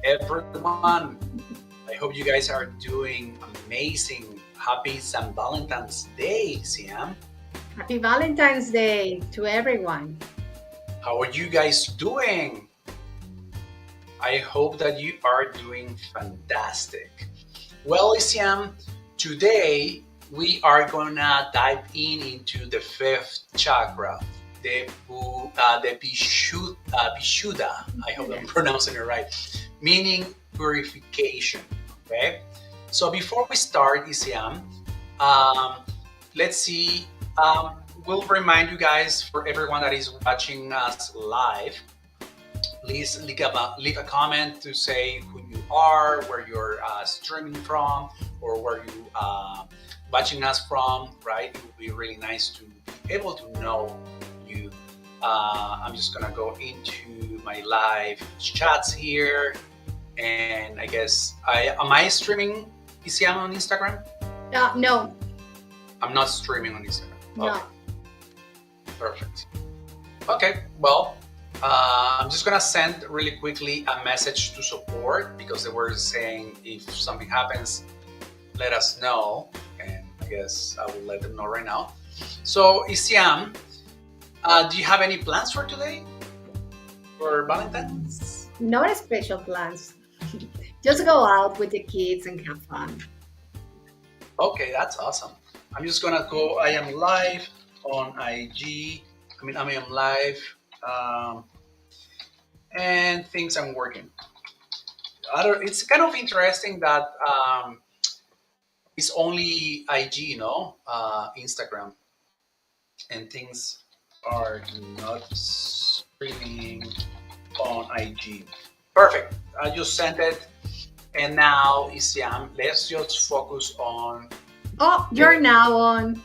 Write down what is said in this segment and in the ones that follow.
everyone. I hope you guys are doing amazing. Happy St. Valentine's Day, Siam. Happy Valentine's Day to everyone. How are you guys doing? I hope that you are doing fantastic. Well, Siam, today we are gonna dive into the fifth chakra, the Vishuddha. I hope I'm Yes. pronouncing it right, meaning purification. Okay. So before we start, Isiam, um, let's see. We'll remind you guys, for everyone that is watching us live, please leave a comment to say who you are, where you're streaming from, or where you watching us from. Right? It would be really nice to be able to know you. I'm just gonna go into my live chats here, and I guess am I streaming ECM on Instagram? No, I'm not streaming on Instagram. no. Okay, perfect. Okay, well, I'm just gonna send really quickly a message to support because they were saying if something happens, let us know, and I guess I will let them know right now. So, Isiam, do you have any plans for today for Valentine's? Not special plans. Just go out with the kids and have fun. Okay, that's awesome. I'm just gonna go. I am live on IG. I am live, um, and things are working. It's kind of interesting that it's only IG, Instagram, and things are not streaming on IG. Perfect. I just sent it, and now Isiam, let's just focus on. Oh, you're now on.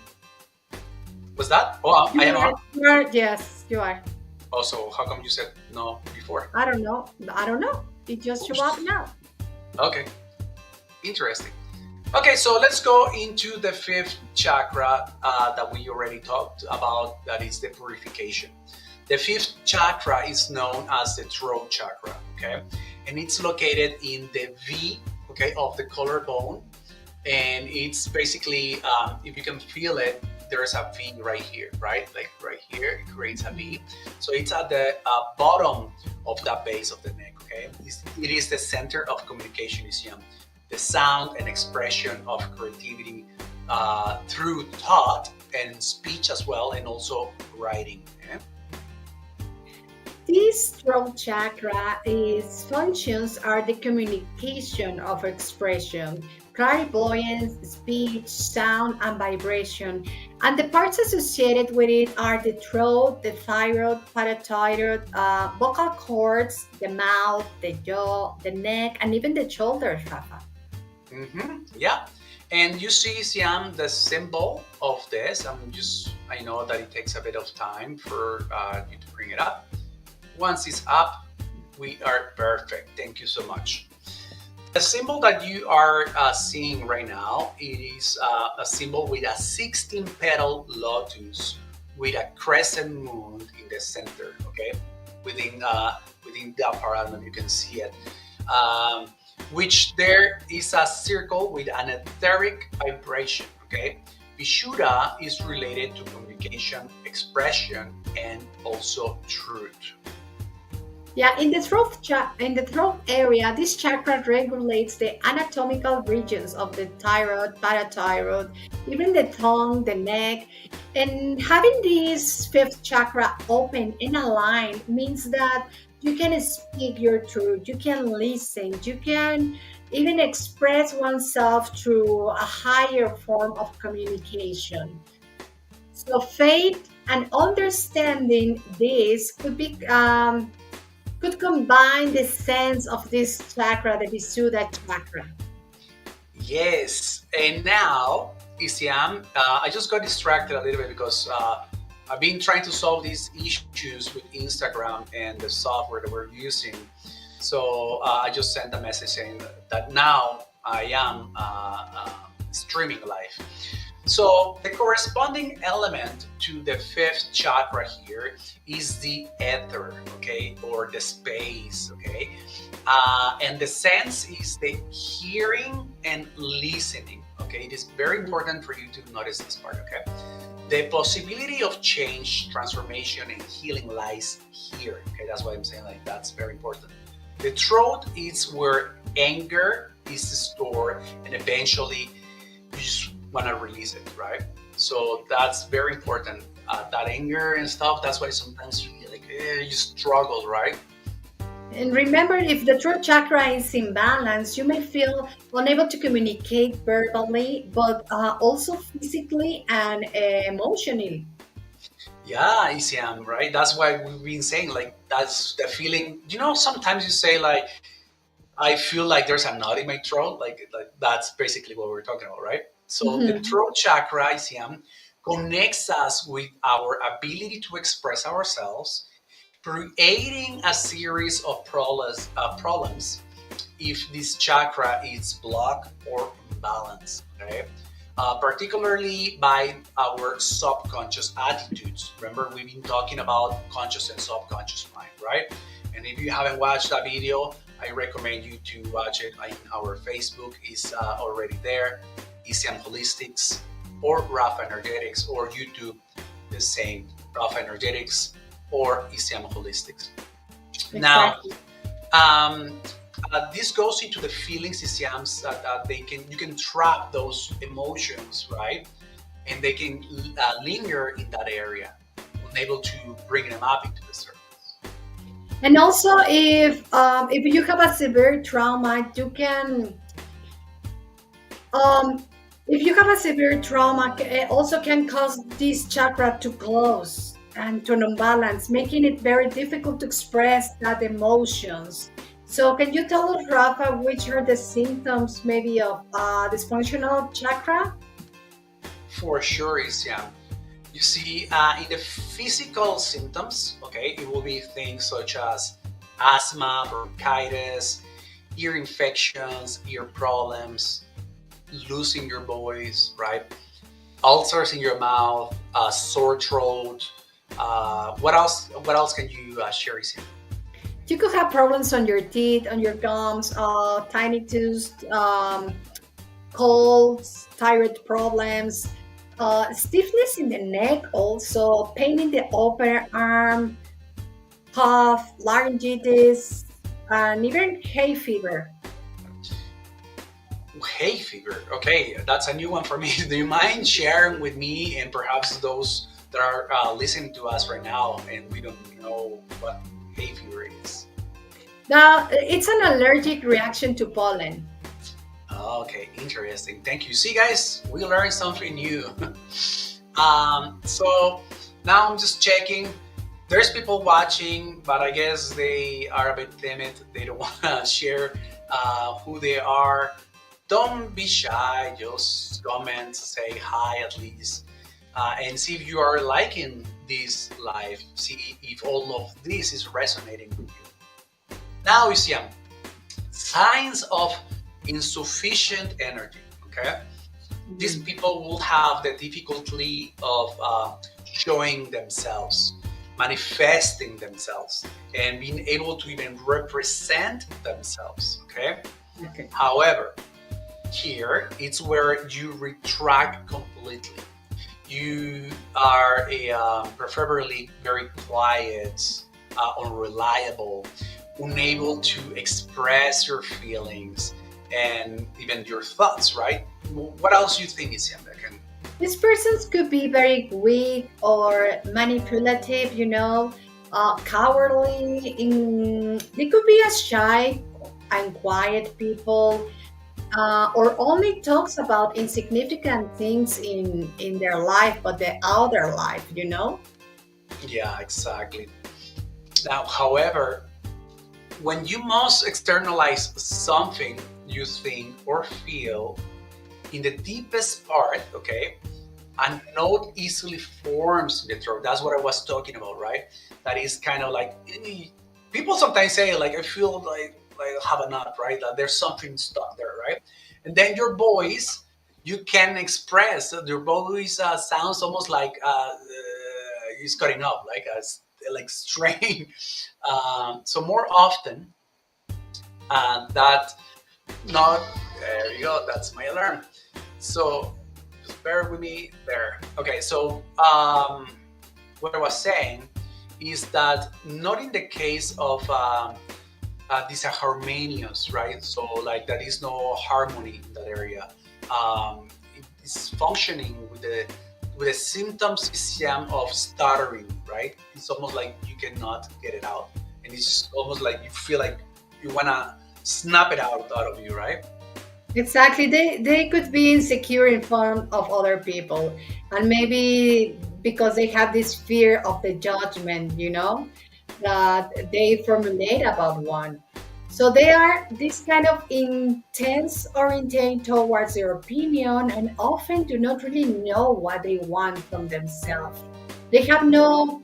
Was that? Oh, I am on. Yes, you are. Also, how come you said no before? I don't know. I don't know. It just show up now. Okay, interesting. Okay, so let's go into the fifth chakra that we already talked about. That is the purification. The fifth chakra is known as the throat chakra. Okay, and it's located in the V. Okay, of the collarbone, and it's basically, if you can feel it, there's a V right here, right? Like right here, it creates a V. So it's at the bottom of that base of the neck. Okay, it is the center of communication. The sound and expression of creativity through thought and speech as well, and also writing. Okay? This throat chakra its functions are the communication of expression, clairvoyance, speech, sound, and vibration. And the parts associated with it are the throat, the thyroid, parathyroid, vocal cords, the mouth, the jaw, the neck, and even the shoulders, Rafa. Yeah, and you see, Siam, the symbol of this. I know that it takes a bit of time for you to bring it up. Once it's up, we are perfect. Thank you so much. The symbol that you are seeing right now, it is a symbol with a 16 petal lotus with a crescent moon in the center. Okay, within the apparatus, you can see it. Which there is a circle with an etheric vibration. Okay, Vishuddha is related to communication, expression, and also truth. Yeah, in the throat area, this chakra regulates the anatomical regions of the thyroid, parathyroid, even the tongue, the neck. And having this fifth chakra open and aligned means that you can speak your truth, you can listen, you can even express oneself through a higher form of communication. So faith and understanding this could combine the sense of this chakra, the Visuddha chakra. Yes, and now, Isiam, I just got distracted a little bit because I've been trying to solve these issues with Instagram and the software that we're using. So I just sent a message saying that now I am streaming live. So the corresponding element to the fifth chakra here is the ether, okay, or the space, okay, and the sense is the hearing and listening, okay. It is very important for you to notice this part, okay. The possibility of change, transformation, and healing lies here, okay. That's why I'm saying like that's very important. The throat is where anger is stored, and eventually you just want to release it, right? So that's very important. That anger and stuff. That's why sometimes you feel like you struggle, right? And remember, if the throat chakra is imbalance, you may feel unable to communicate verbally, but also physically and emotionally. Yeah, ECM, right? That's why we've been saying like that's the feeling. You know, sometimes you say like I feel like there's a knot in my throat. Like that's basically what we're talking about, right? So the Mhm. throat chakra, ICM, connects us with our ability to express ourselves, creating a series of problems if this chakra is blocked or imbalanced. Okay, particularly by our subconscious attitudes. Remember, we've been talking about conscious and subconscious mind, right? And if you haven't watched that video, I recommend you to watch it in our Facebook. Is already there. ECM Holistics or Rafa Energetics, or YouTube, the same Rafa Energetics or ECM Holistics. Now, Exactly. um, this goes into the feelings ECMs that you can trap those emotions, right? And they can linger in that area, unable to bring them up into the surface. And also, if you have a severe trauma, you can um, if you have a severe trauma, it also can cause this chakra to close and to an imbalance, making it very difficult to express that emotions. So, can you tell us, Rafa, which are the symptoms maybe of dysfunctional chakra? For sure, ECM. You see, in the physical symptoms, okay, it will be things such as asthma, bronchitis, ear infections, ear problems, losing your voice, right? Ulcers in your mouth, sore throat. What else? What else can you share? Isia? You could have problems on your teeth, on your gums, tinnitus, colds, thyroid problems, stiffness in the neck, also pain in the upper arm, cough, laryngitis, and even hay fever. Hay fever. Okay, that's a new one for me. Do you mind sharing with me and perhaps those that are listening to us right now and we don't know what hay fever is? Now, it's an allergic reaction to pollen. Okay, interesting. Thank you. See, guys, we learned something new. So now I'm just checking. There's people watching, but I guess they are a bit timid. They don't want to share who they are. Don't be shy. Just comment, say hi at least, and see if you are liking this live. See if all of this is resonating with you. Now, Isiam, signs of insufficient energy. Okay, these Mhm. people will have the difficulty of showing themselves, manifesting themselves, and being able to even represent themselves. Okay. Okay. However, here it's where you retract completely. You are preferably very quiet, unreliable, unable to express your feelings and even your thoughts, right? What else you think is him that can? These persons could be very weak or manipulative, cowardly. They could be as shy and quiet people, or only talks about insignificant things in their life, but the outer life. Yeah, exactly. Now, however, when you most externalize something you think or feel in the deepest part, okay, a note easily forms in the throat. That's what I was talking about, right? That is kind of like people sometimes say, like, I feel like I have a knot, right? That there's something stuck there, right? And then your voice you can express. Your voice sounds almost like it's cutting off, like strain. So more often that not there you go. That's my alarm. So just bear with me there. Okay, so what I was saying is that not in the case of these are harmonious, right? So like there is no harmony in that area. It's functioning with the symptoms system of stuttering, right? It's almost like you cannot get it out, and it's almost like you feel like you wanna snap it out of you, right? Exactly. They could be insecure in front of other people. And maybe because they have this fear of the judgment, that they formulate about one. So they are this kind of intense oriented towards their opinion and often do not really know what they want from themselves. They have no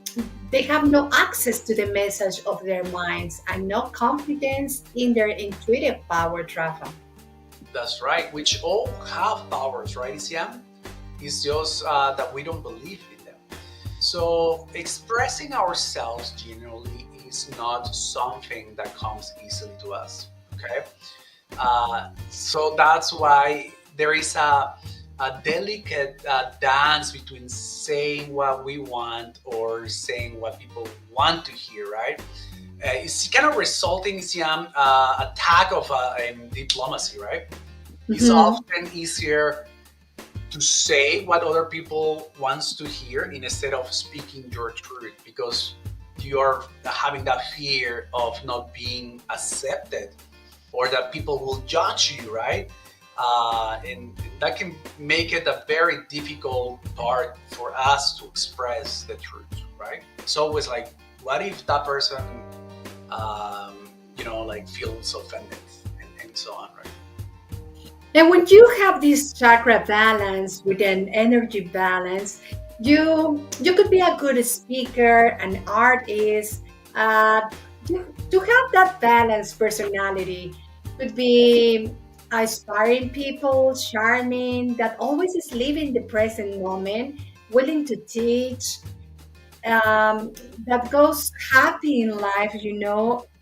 they have no access to the message of their minds and no confidence in their intuitive power, Trafa. That's right. Which all have powers, right, Isiam? It's just that we don't believe in them. So expressing ourselves generally is not something that comes easily to us. Okay, so that's why there is a delicate dance between saying what we want or saying what people want to hear, right? It's kind of resulting in some attack of diplomacy, right? It's Mhm. often easier to say what other people wants to hear instead of speaking your truth because you're having that fear of not being accepted or that people will judge you, right? And that can make it a very difficult part for us to express the truth, right? It's always like, what if that person, like feels offended and so on, right? And when you have this chakra balance with an energy balance, you could be a good speaker, an artist. To have that balanced personality could be inspiring people, charming, that always is living the present moment, willing to teach, that goes happy in life,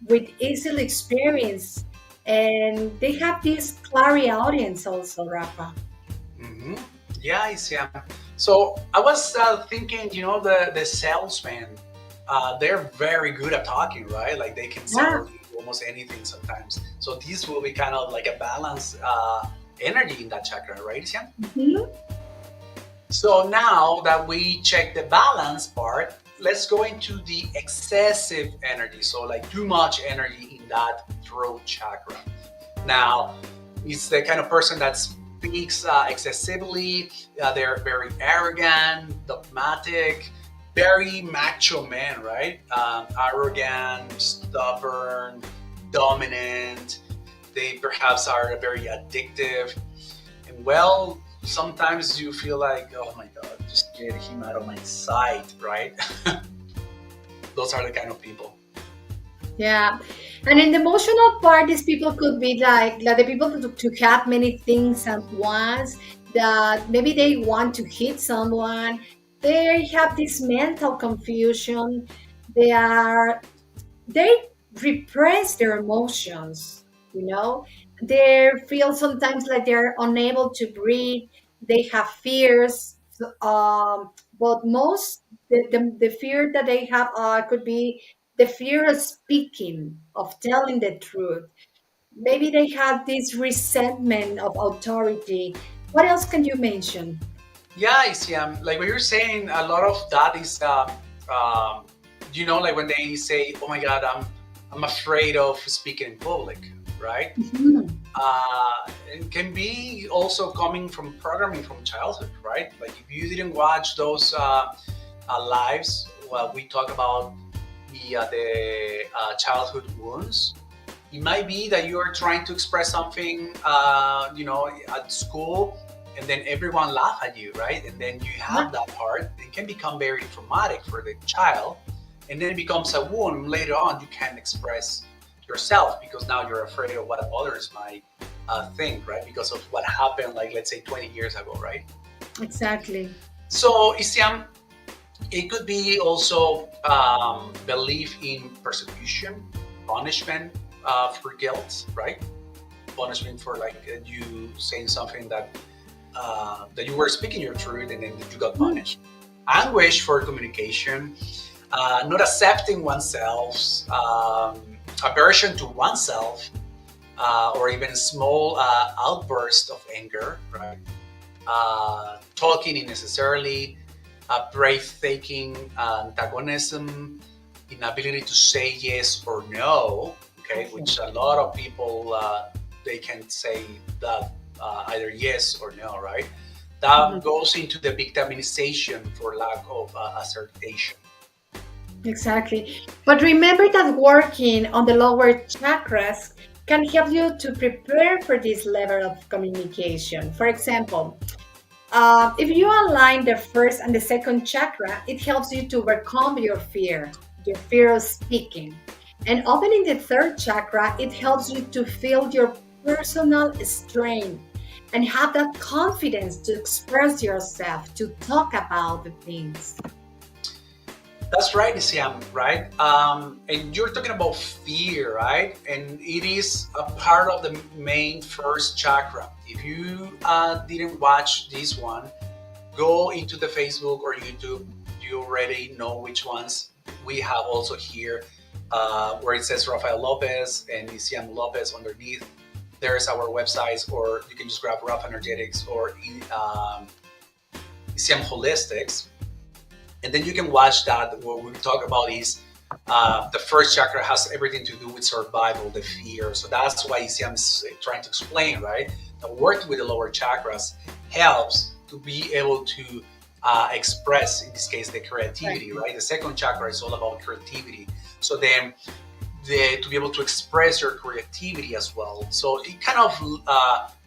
with easy experience. And they have this clary audience also, Rafa. Hmm. Yeah, I see. So I was thinking, the salesman, they're very good at talking, right? Like they can Yeah. sell you almost anything sometimes. So this will be kind of like a balanced energy in that chakra, right, Sian? Mhm. So now that we check the balance part, let's go into the excessive energy. So like too much energy in that throat chakra. Now, it's the kind of person that speaks excessively. They're very arrogant, dogmatic, very macho man, right? Arrogant, stubborn, dominant. They perhaps are very addictive. And well, sometimes you feel like, oh my God, just get him out of my sight, right? Those are the kind of people. Yeah. And in the emotional part, these people could be like the people to have many things at once, that maybe they want to hit someone. They have this mental confusion. They are they repress their emotions, they feel sometimes like they're unable to breathe. They have fears, but most the fear that they have could be the fear of speaking, of telling the truth. Maybe they have this resentment of authority. What else can you mention? Yeah, I see. Like what you're saying, a lot of that is, um, like when they say, "Oh my God, I'm afraid of speaking in public," right? Mhm. It can be also coming from programming from childhood, right? Like if you didn't watch those lives, well, we talk about the childhood wounds. It might be that you are trying to express something, at school, and then everyone laugh at you, right? And then you Yeah. have that part. It can become very traumatic for the child, and then it becomes a wound. Later on, you can't express yourself because now you're afraid of what others might thing, right? Because of what happened, like let's say 20 years ago, right? Exactly. So Isiam, it could be also belief in persecution, punishment for guilt, right? Punishment for like you saying something that you were speaking your truth and then you got Mm, punished. Anguish for communication, not accepting oneself, aversion to oneself, or even small outburst of anger, right? Talking unnecessarily, breathtaking antagonism, inability to say yes or no, okay, exactly. which a lot of people they can say that either yes or no, right? That Mhm. goes into the victimization for lack of assertion. Exactly. But remember that working on the lower chakras can help you to prepare for this level of communication. For example, if you align the first and the second chakra, it helps you to overcome your fear of speaking. And opening the third chakra, it helps you to feel your personal strength and have that confidence to express yourself, to talk about the things. That's right, Isiam, right? And you're talking about fear, right? And it is a part of the main first chakra. If you didn't watch this one, go into the Facebook or YouTube. You already know which ones we have also here, where it says Rafael Lopez and Isiam Lopez underneath. There's our websites, or you can just grab Rafa Energetics or Isiam Holistics, and then you can watch that. What we talk about is the first chakra has everything to do with survival, the fear. So that's why Isiam is trying to explain, right? That working with the lower chakras helps to be able to express, in this case, the creativity, Exactly. right? The second chakra is all about creativity. So then to be able to express your creativity as well. So it kind of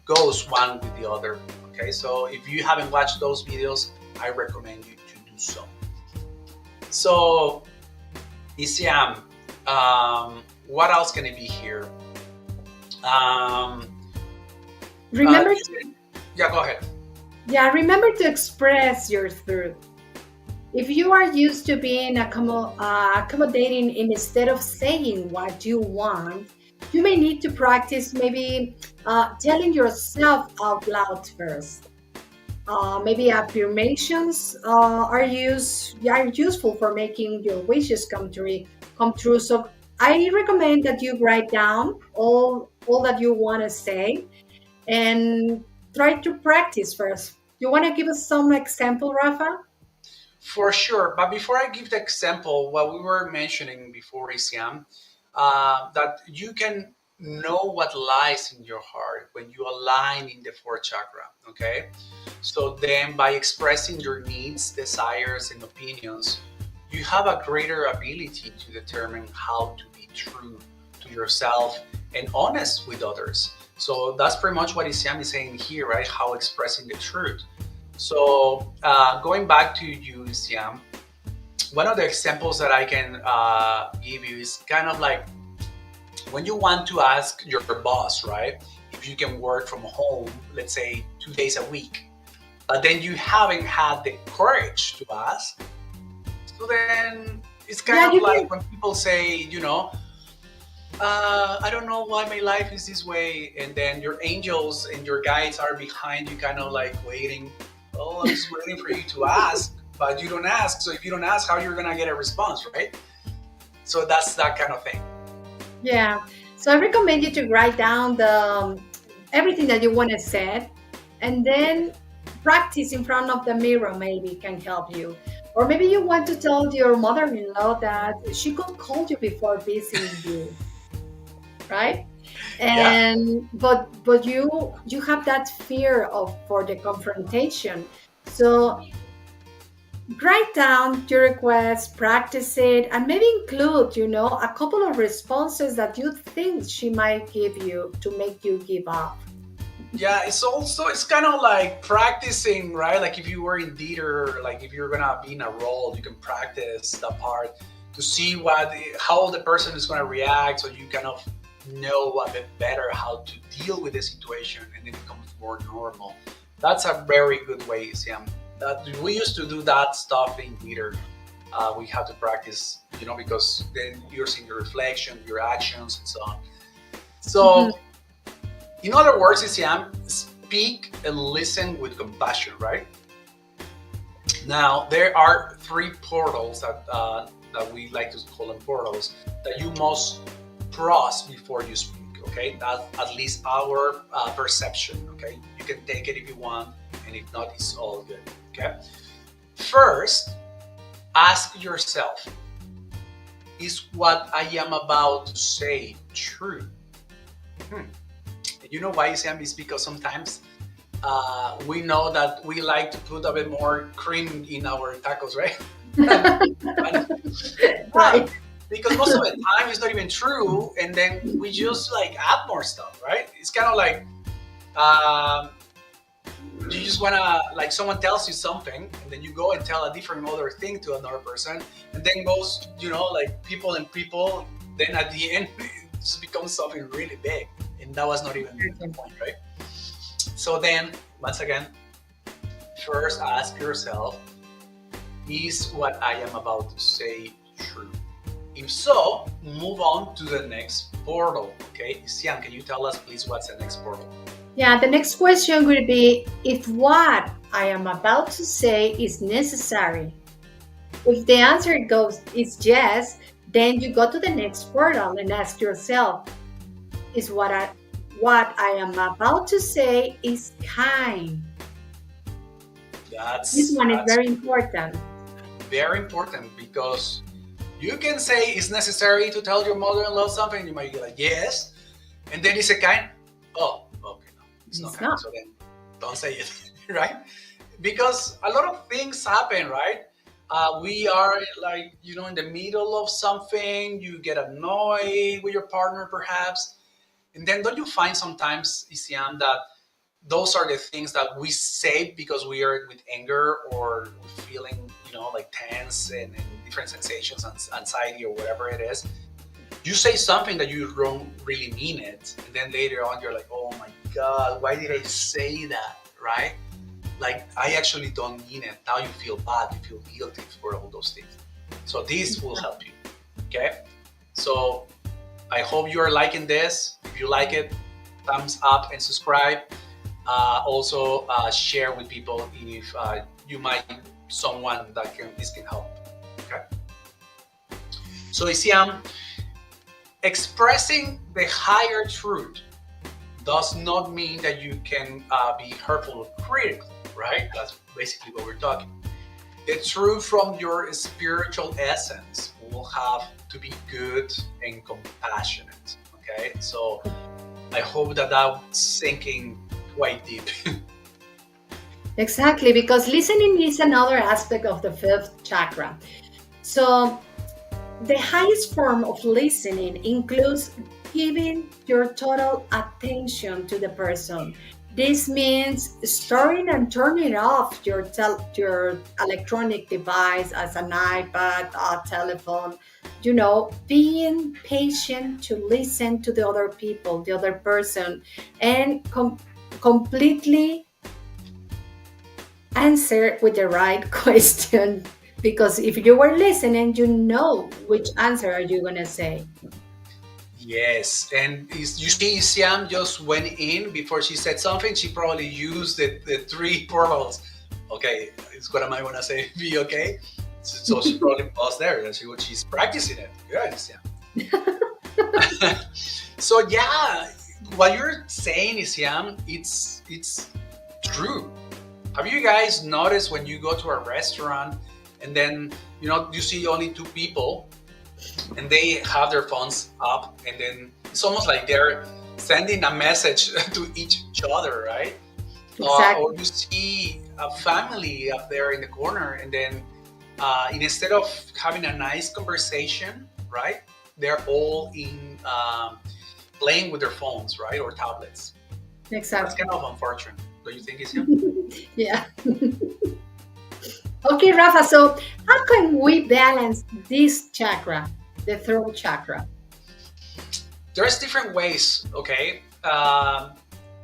goes one with the other. Okay, so if you haven't watched those videos, I recommend you to do so. So, Isiam, what else can it be here? Um, uh, Remember, yeah, go ahead. yeah, remember to express your truth. If you are used to being accommodating instead of saying what you want, you may need to practice maybe telling yourself out loud first. Maybe affirmations are useful for making your wishes come true. So I recommend that you write down all that you want to say and try to practice first. You want to give us some example, Rafa? For sure. But before I give the example, what we were mentioning before, Isiam, that you can know what lies in your heart when you align in the fourth chakra. Okay. So then by expressing your needs, desires, and opinions, you have a greater ability to determine how to be true to yourself and honest with others. So that's pretty much what Isiam is saying here, right? How expressing the truth. So going back to you, Isiam, one of the examples that I can give you is kind of like when you want to ask your boss, right, if you can work from home, let's say 2 days a week, but then you haven't had the courage to ask. So then it's kind Yeah, of you like can. when people say, I don't know why my life is this way, and then your angels and your guides are behind you, kind of like waiting. Oh, I'm just waiting for you to ask, but you don't ask. So if you don't ask, how you're gonna get a response, right? So that's that kind of thing. Yeah. So I recommend you to write down the everything that you want to say, and then practice in front of the mirror. Maybe can help you, or maybe you want to tell your mother-in-law that she could call you before visiting you, right? Yeah. And but you have that fear of for the confrontation. So write down your request, practice it, and maybe include, a couple of responses that you think she might give you to make you give up. Yeah, it's kind of like practicing, right? Like if you were in theater, like if you're gonna be in a role, you can practice that part to see how the person is gonna react, so you kind of know a bit better how to deal with the situation, and it becomes more normal. That's a very good way, Sam. That we used to do that stuff in theater. We have to practice, because then you're seeing your reflection, your actions, and so on. Mhm. So, in other words, Sam, speak and listen with compassion, right? Now, there are three portals that we like to call them portals that you must cross before you speak. Okay, that's at least our perception. Okay, you can take it if you want, and if not, it's all good. Okay, first, ask yourself: is what I am about to say true? Hmm. You know why, Sam? Is because sometimes we know that we like to put a bit more cream in our tacos, right? Yeah, Right. because most of the time it's not even true, and then we just like add more stuff, right? It's kind of like um, you just wanna, like, someone tells you something, and then you go and tell a different other thing to another person, and then goes, like people and people. Then at the end, it just becomes something really big, and that was not even the point, right? So then, once again, first ask yourself: is what I am about to say true? If so, move on to the next portal. Okay, Sian, can you tell us, please, what's the next portal? Yeah, the next question would be if what I am about to say is necessary. If the answer goes is yes, then you go to the next portal and ask yourself, is what I am about to say is kind. This That's one is that's very important. very important, because you can say it's necessary to tell your mother-in-law something. You might be like, yes, and then it's a kind. Oh, okay, no, it's not It's kind. not. So then, don't say it, right? Because a lot of things happen, right? We are, like, in the middle of something. You get annoyed with your partner, perhaps, and then don't you find sometimes, Isiam, that those are the things that we say because we are with anger, or feeling, like tense, and different sensations and anxiety or whatever it is. You say something that you don't really mean it, and then later on you're like, oh my god, why did I say that, right? Like, I actually don't mean it. Now you feel bad, you feel guilty for all those things. So this will help you. Okay, so I hope you are liking this. If you like it, thumbs up and subscribe. Also, share with people if you might someone that this can help. Okay. So, Isiam, expressing the higher truth does not mean that you can be hurtful or critical, right? That's basically what we're talking. The truth from your spiritual essence will have to be good and compassionate. Okay, so I hope that that's sinking quite deep. Exactly, because listening is another aspect of the fifth chakra. So, the highest form of listening includes giving your total attention to the person. This means starting and turning off your electronic device as an iPad, a telephone. Being patient to listen to the other people, the other person, and completely answer with the right question, because if you were listening, you know which answer are you going to say. Yes, and you see, Siam just went in before she said something. She probably used the three portals. Okay, is what am I gonna say? Be okay. So she probably paused there. That's what she's practicing it. Good, Siam. So yeah, what you're saying is, Siam, it's true. Have you guys noticed when you go to a restaurant, and then you see only two people, and they have their phones up, and then it's almost like they're sending a message to each other, right? Or Exactly. you see a family up there in the corner, and then instead of having a nice conversation, right, they're all in playing with their phones, right, or tablets. That's Exactly. kind of unfortunate. Do you think it's here? Yeah. Okay, Rafa. So, how can we balance this chakra, the throat chakra? there's different ways. Okay,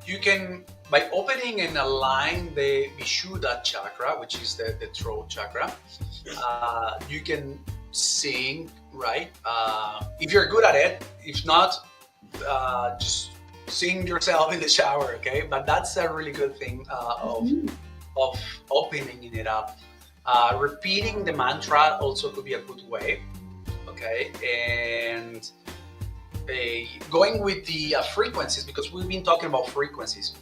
you can by opening and align the Vishuddha chakra, which is the throat chakra. You can sing, right? If you're good at it. If not, just sing yourself in the shower. Okay, but that's a really good thing Mhm. of opening it up. Repeating the mantra also could be a good way. Okay, and going with the frequencies, because we've been talking about frequencies.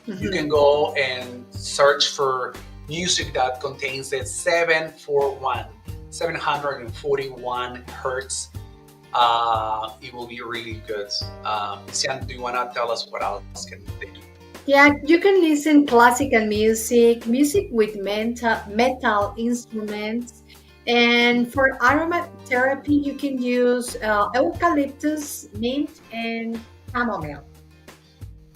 You can Mhm. go and search for music that contains the 741 hertz. It will be really good. Sian, do you want to tell us what else can they do? Yeah, you can listen classical music, music with metal instruments, and for aromatherapy, you can use eucalyptus, mint, and chamomile.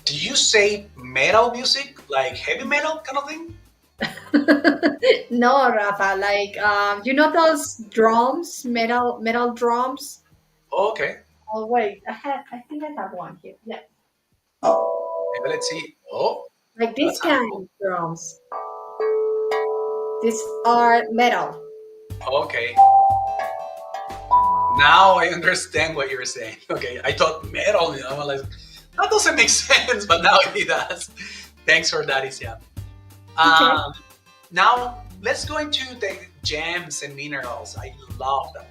Do you say metal music, like heavy metal kind of thing? No, Rafa, like you know those drums, metal drums. Oh, okay, Oh wait, I think I have one here. Yeah, maybe let's see. Oh, like that this sounds kind cool. of drums. These are metal. Okay, now I understand what you're saying. Okay, I thought metal. I'm like, that doesn't make sense, but now it does. Thanks for that, Isiam. Okay. Um, Now let's go into the gems and minerals. I love them.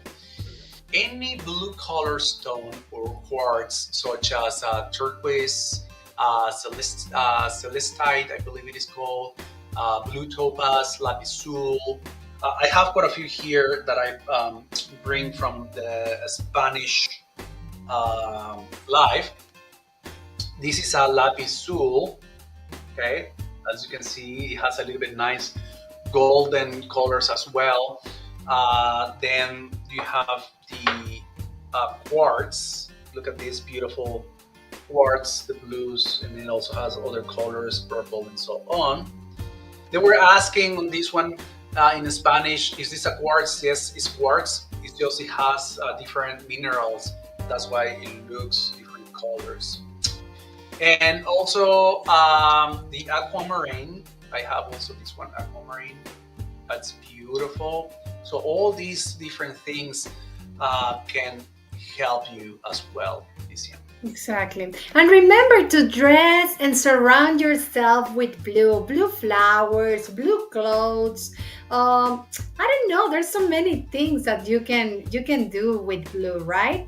Any blue color stone or quartz, such as turquoise, celestite, I believe it is called, blue topaz, lapis lazuli. I have quite a few here that I bring from the Spanish life. This is a lapis lazuli. Okay, as you can see, it has a little bit nice golden colors as well. Then you have the quartz. Look at this beautiful quartz, the blues, and it also has other colors, purple and so on. They were asking on this one in Spanish, is this a quartz? Yes, it's quartz. It's just it has different minerals. That's why it looks different colors. And also the aquamarine. I have also this one aquamarine. That's beautiful. So all these different things can help you as well, Lysia. Exactly. And remember to dress and surround yourself with blue flowers, blue clothes. I don't know. There's so many things that you can do with blue, right?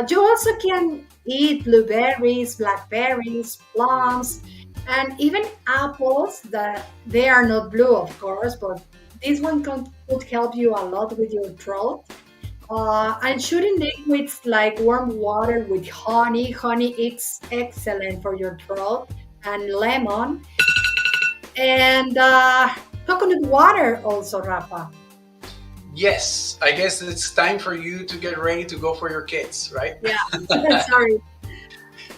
You also can eat blueberries, blackberries, plums, and even apples. That they are not blue, of course, but this one could help you a lot with your throat. And shooting liquids like warm water with honey. Honey is excellent for your throat, and lemon. And coconut water also, Rafa. Yes, I guess it's time for you to get ready to go for your kids, right? Yeah, sorry.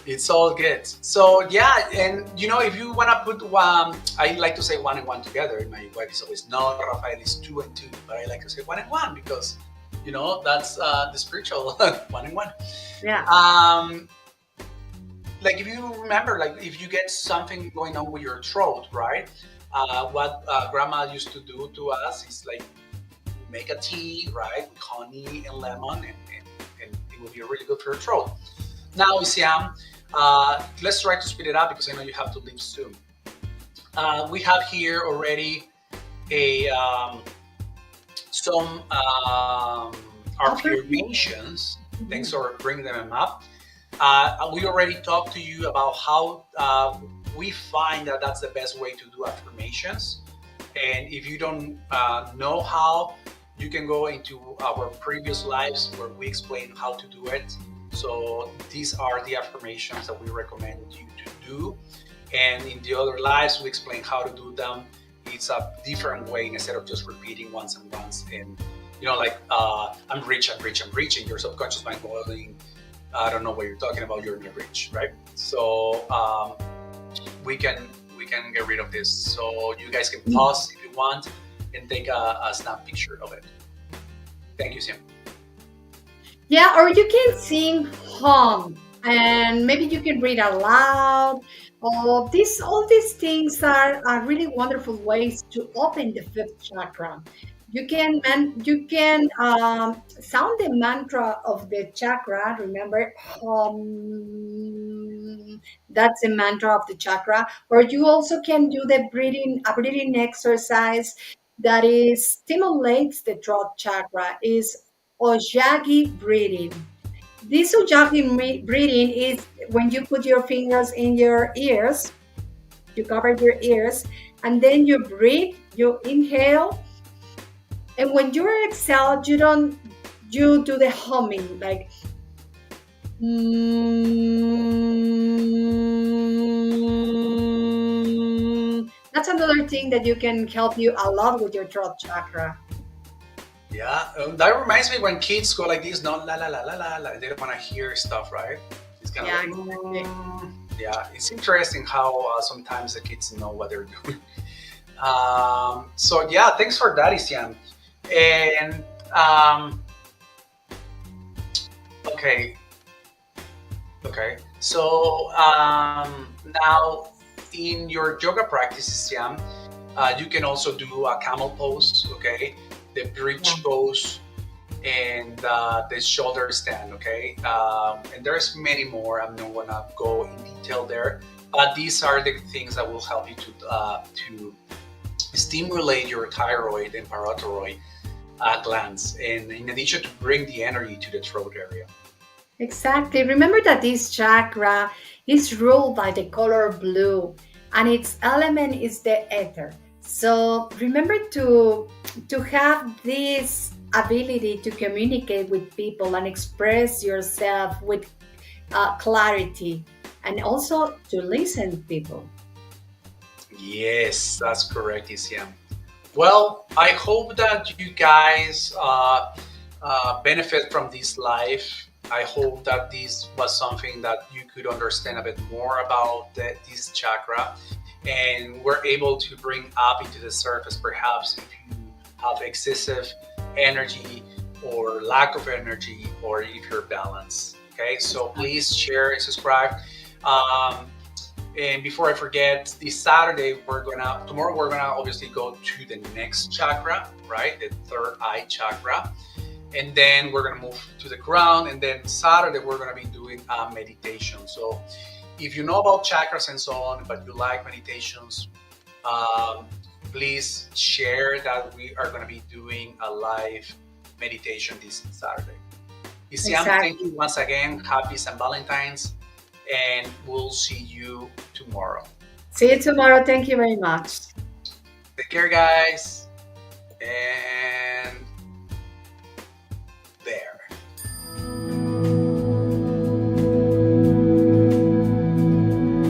It's all good. So yeah, and if you wanna put one, I like to say one and one together. My wife is always no, Rafael is two and two, but I like to say one and one because that's the spiritual one and one. Yeah. Like if you remember, like if you get something going on with your throat, right? What grandma used to do to us is like make a tea, right, with honey and lemon, and it will be really good for your throat. Now, Isiam, let's try to speed it up because I know you have to leave soon. We have here already a some Offer. affirmations. Thanks Mhm. for bringing them up. We already talked to you about how we find that that's the best way to do affirmations. And if you don't know how, you can go into our previous lives where we explain how to do it. So these are the affirmations that we recommend you to do. And in the other lives, we explain how to do them. It's a different way instead of just repeating once and once. And like I'm rich, I'm rich, I'm rich, and your subconscious mind going, I don't know what you're talking about. You're not rich, right? So we can get rid of this. So you guys can pause if you want and take a snap picture of it. Thank you, Sim. Yeah, or you can sing hum. and maybe you can read aloud. All these things are really wonderful ways to open the fifth chakra. You can sound the mantra of the chakra. Remember, that's the mantra of the chakra. Or you also can do the breathing a breathing exercise that is stimulates the throat chakra. Is Ojagi breathing. This ujjayi breathing is when you put your fingers in your ears, you cover your ears, and then you breathe, you inhale, and when you exhale, you do the humming like That's another thing that you can help you a lot with your throat chakra. Yeah, that reminds me when kids go like this, no, la la la la la, la. They don't want to hear stuff, right? It's kind of Yeah, like, exactly. yeah. It's interesting how sometimes the kids know what they're doing. So yeah, thanks for that, Isian. And okay, okay. So now in your yoga practices, Isian, you can also do a camel pose, okay, the Yeah. bridge pose, and the shoulder stand, okay. And there's many more. I'm not gonna go in detail there, but these are the things that will help you to stimulate your thyroid and parathyroid glands, and in addition to bring the energy to the throat area. Exactly. Remember that this chakra is ruled by the color blue and its element is the ether. So remember to have this ability to communicate with people and express yourself with clarity and also to listen to people. Yes, that's correct, Isiam. Well, I hope that you guys benefit from this life. I hope that this was something that you could understand a bit more about this chakra, and we're able to bring up into the surface perhaps if you have excessive energy or lack of energy, or if you're balanced. Okay, so please share and subscribe. Um, and before I forget, this Saturday tomorrow we're gonna obviously go to the next chakra, right? The third eye chakra. And then we're gonna move to the ground. And then Saturday we're gonna be doing a meditation. So if you know about chakras and so on, but you like meditations, um, please share that we are gonna be doing a live meditation this Saturday. Isiam, thank Exactly. you once again. Happy St. Valentine's, and we'll see you tomorrow. See you tomorrow. Thank you very much. Take care, guys. And